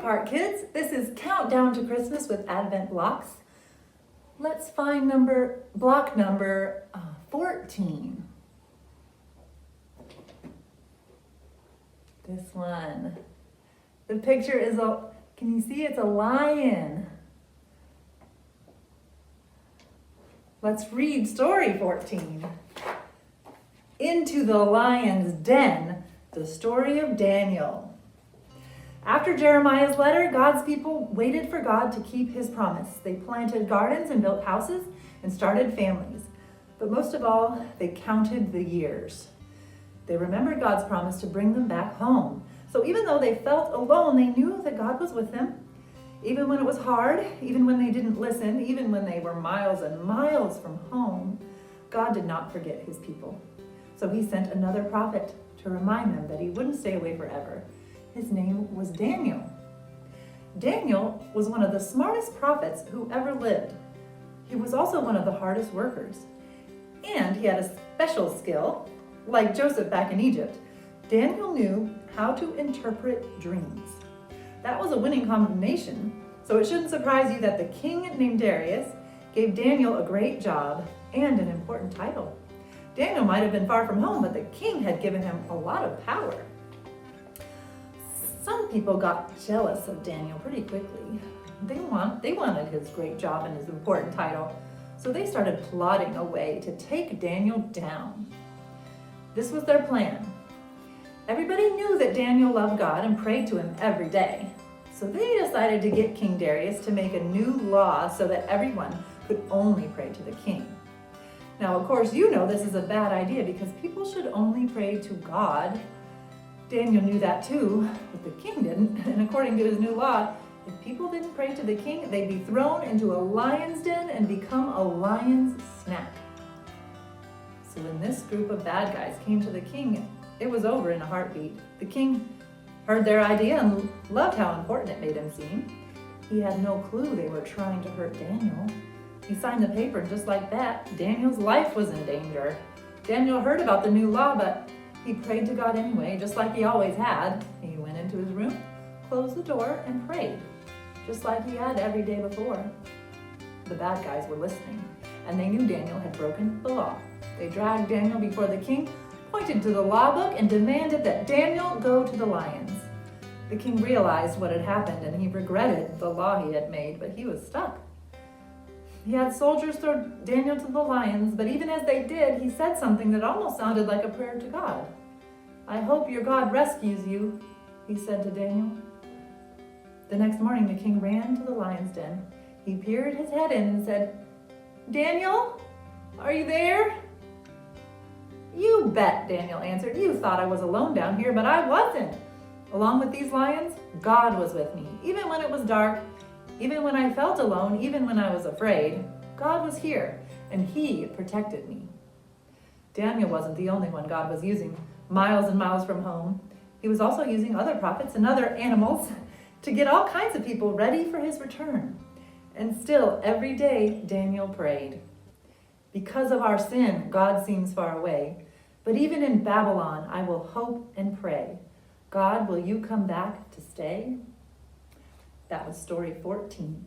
Pittman Park, kids. This is Countdown to Christmas with Advent blocks. Let's find block number 14. This one. The picture is can you see it's a lion? Let's read story 14. Into the lion's den, the story of Daniel. After Jeremiah's letter, God's people waited for God to keep his promise. They planted gardens and built houses and started families. But most of all, they counted the years. They remembered God's promise to bring them back home. So even though they felt alone, they knew that God was with them. Even when it was hard, even when they didn't listen, even when they were miles and miles from home, God did not forget his people. So he sent another prophet to remind them that he wouldn't stay away forever. His name was Daniel. Daniel was one of the smartest prophets who ever lived. He was also one of the hardest workers. And he had a special skill, like Joseph back in Egypt. Daniel knew how to interpret dreams. That was a winning combination, so it shouldn't surprise you that the king named Darius gave Daniel a great job and an important title. Daniel might have been far from home, but the king had given him a lot of power. Some people got jealous of Daniel pretty quickly. They wanted his great job and his important title, so they started plotting a way to take Daniel down. This was their plan. Everybody knew that Daniel loved God and prayed to him every day. So they decided to get King Darius to make a new law so that everyone could only pray to the king. Now, of course, you know this is a bad idea because people should only pray to God. Daniel knew that too, but the king didn't. And according to his new law, if people didn't pray to the king, they'd be thrown into a lion's den and become a lion's snack. So when this group of bad guys came to the king, it was over in a heartbeat. The king heard their idea and loved how important it made him seem. He had no clue they were trying to hurt Daniel. He signed the paper, and just like that, Daniel's life was in danger. Daniel heard about the new law, but he prayed to God anyway, just like he always had. He went into his room, closed the door, and prayed, just like he had every day before. The bad guys were listening, and they knew Daniel had broken the law. They dragged Daniel before the king, pointed to the law book, and demanded that Daniel go to the lions. The king realized what had happened, and he regretted the law he had made, but he was stuck. He had soldiers throw Daniel to the lions, but even as they did, he said something that almost sounded like a prayer to God. "I hope your God rescues you," he said to Daniel. The next morning, the king ran to the lion's den. He peered his head in and said, "Daniel, are you there?" "You bet," Daniel answered. "You thought I was alone down here, but I wasn't. Along with these lions, God was with me. Even when it was dark, even when I felt alone, even when I was afraid, God was here, and he protected me." Daniel wasn't the only one God was using miles and miles from home. He was also using other prophets and other animals to get all kinds of people ready for his return. And still, every day, Daniel prayed. Because of our sin, God seems far away. But even in Babylon, I will hope and pray. God, will you come back to stay? That was story 14.